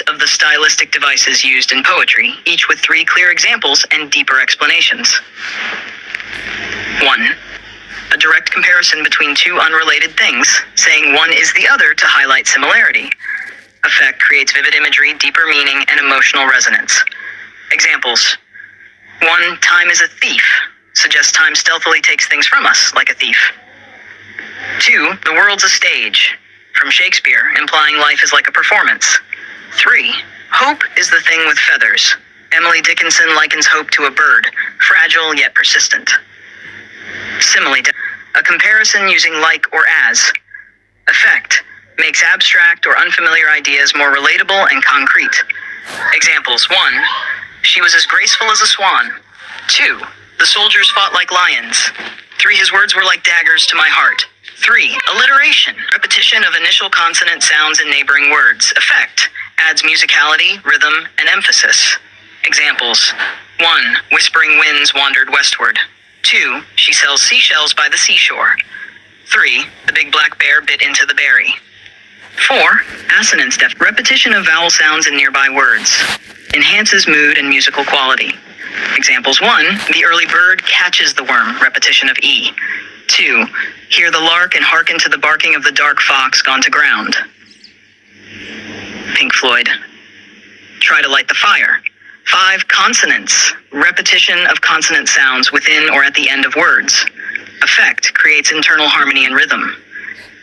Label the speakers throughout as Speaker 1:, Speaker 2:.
Speaker 1: of the stylistic devices used in poetry, each with 3 clear examples and deeper explanations. 1. A direct comparison between 2 unrelated things, saying one is the other to highlight similarity. Effect creates vivid imagery, deeper meaning, and emotional resonance. Examples. 1. Time is a thief. Suggests time stealthily takes things from us, like a thief. 2. The world's a stage. From Shakespeare, implying life is like a performance. 3. Hope is the thing with feathers. Emily Dickinson likens hope to a bird, fragile yet persistent. Simile, a comparison using like or as. Effect, makes abstract or unfamiliar ideas more relatable and concrete. Examples. 1. She was as graceful as a swan. 2. The soldiers fought like lions. 3. His words were like daggers to my heart. 3. Alliteration, repetition of initial consonant sounds in neighboring words. Effect, adds musicality, rhythm, and emphasis. Examples. 1. Whispering winds wandered westward. 2. She sells seashells by the seashore. 3. The big black bear bit into the berry. 4. Assonance, repetition of vowel sounds in nearby words. Enhances mood and musical quality. Examples. 1. The early bird catches the worm, repetition of E. 2. Hear the lark and hearken to the barking of the dark fox gone to ground. Pink Floyd. Try to light the fire. 5. Consonants, repetition of consonant sounds within or at the end of words. Effect, creates internal harmony and rhythm.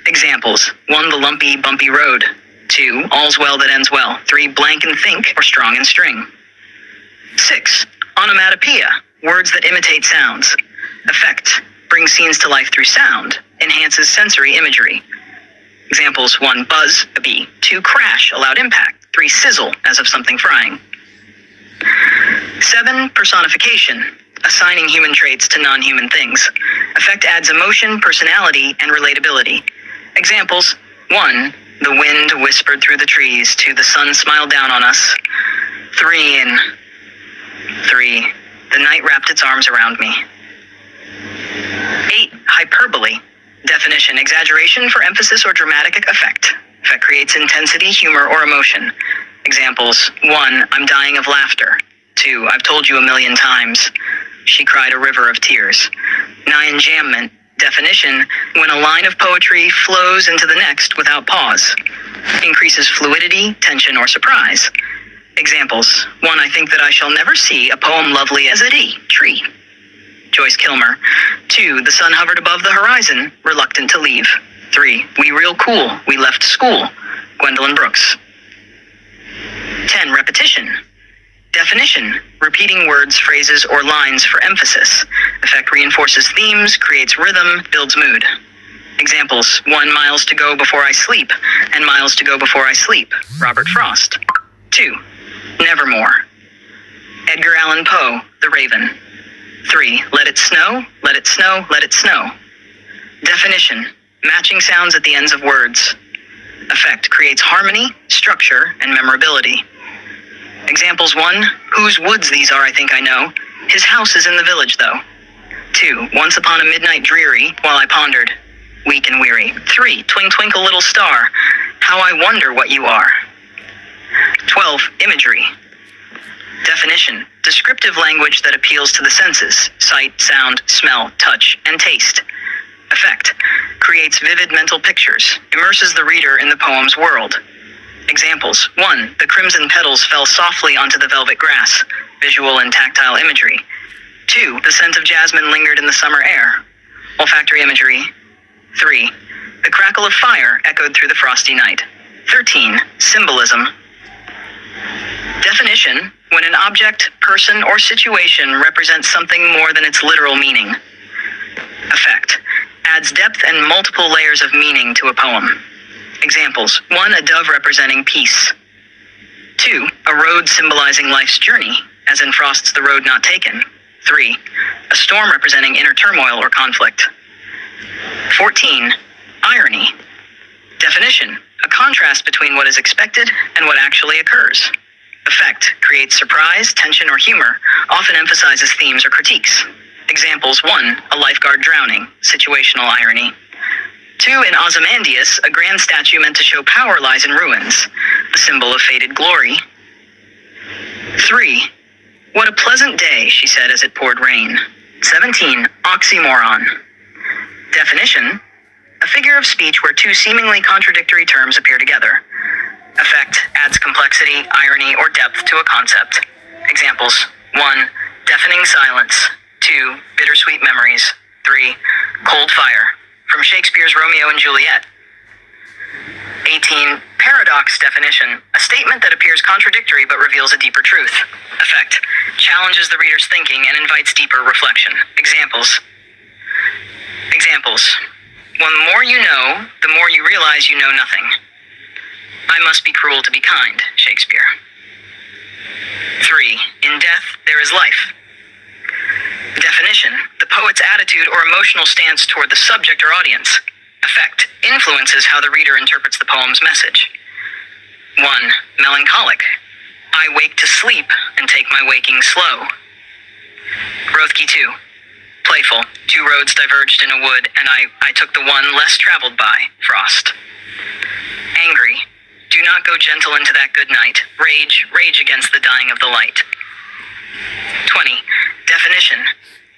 Speaker 1: Examples. 1. The lumpy, bumpy road. 2. All's well that ends well. 3. Blank and think, or strong and string. 6. Onomatopoeia, words that imitate sounds. Effect, brings scenes to life through sound, enhances sensory imagery. Examples. 1. Buzz, a bee. 2. Crash, a loud impact. 3. Sizzle, as of something frying. 7. Personification, assigning human traits to non-human things. Effect adds emotion, personality, and relatability. Examples. 1. The wind whispered through the trees. 2. The sun smiled down on us. 3. 3. The night wrapped its arms around me. 8. Hyperbole. Definition, exaggeration for emphasis or dramatic effect. Effect creates intensity, humor, or emotion. Examples. 1. I'm dying of laughter. 2. I've told you a million times. She cried a river of tears. 9. Enjambment. Definition, when a line of poetry flows into the next without pause. Increases fluidity, tension, or surprise. Examples. 1. I think that I shall never see a poem lovely as a tree. Joyce Kilmer. 2. The sun hovered above the horizon, reluctant to leave. 3. We real cool, we left school. Gwendolyn Brooks. 10. Repetition. Definition, repeating words, phrases, or lines for emphasis. Effect reinforces themes, creates rhythm, builds mood. Examples. 1. Miles to go before I sleep, and miles to go before I sleep. Robert Frost. 2. Nevermore. Edgar Allan Poe, The Raven. 3. Let it snow, let it snow, let it snow. Definition, matching sounds at the ends of words. Effect creates harmony, structure, and memorability. Examples. 1. Whose woods these are I think I know. His house is in the village though. 2. Once upon a midnight dreary, while I pondered, weak and weary. 3. Twink twinkle little star, how I wonder what you are. 12. Imagery. Definition, descriptive language that appeals to the senses, sight, sound, smell, touch, and taste. Effect, creates vivid mental pictures, immerses the reader in the poem's world. Examples. 1. The crimson petals fell softly onto the velvet grass, visual and tactile imagery. 2. The scent of jasmine lingered in the summer air, olfactory imagery. 3. The crackle of fire echoed through the frosty night. 13. Symbolism. Definition, when an object, person, or situation represents something more than its literal meaning. Effect, adds depth and multiple layers of meaning to a poem. Examples. 1. A dove representing peace. 2. A road symbolizing life's journey, as in Frost's The Road Not Taken. 3. A storm representing inner turmoil or conflict. 14. Irony. Definition, a contrast between what is expected and what actually occurs. Effect, creates surprise, tension, or humor, often emphasizes themes or critiques. Examples. 1. A lifeguard drowning, situational irony. 2. In Ozymandias, a grand statue meant to show power lies in ruins, a symbol of faded glory. 3. What a pleasant day, she said as it poured rain. 17. Oxymoron. Definition: a figure of speech where two seemingly contradictory terms appear together. Effect: adds complexity, irony, or depth to a concept. Examples: 1. Deafening silence. 2. Bittersweet memories. 3. Cold fire. From Shakespeare's Romeo and Juliet. 18. Paradox definition: a statement that appears contradictory but reveals a deeper truth. Effect: challenges the reader's thinking and invites deeper reflection. Examples: 1. The more you know, the more you realize you know nothing. I must be cruel to be kind, Shakespeare. 3. In death, there is life. Definition: the poet's attitude or emotional stance toward the subject or audience. Effect: influences how the reader interprets the poem's message. 1. Melancholic. I wake to sleep and take my waking slow. Rothke 2. Playful. Two roads diverged in a wood, and I took the one less traveled by. Frost. Angry. Do not go gentle into that good night. Rage against the dying of the light. 20. Definition: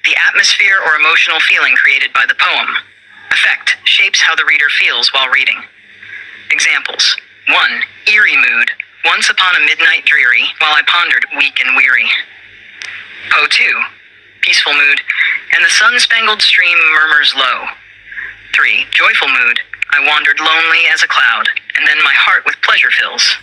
Speaker 1: the atmosphere or emotional feeling created by the poem. Effect: shapes how the reader feels while reading. Examples: 1. Eerie mood. Once upon a midnight dreary, while I pondered, weak and weary. Poe 2. Peaceful mood. And the sun-spangled stream murmurs low. 3. Joyful mood. I wandered lonely as a cloud, and then my heart with pleasure fills.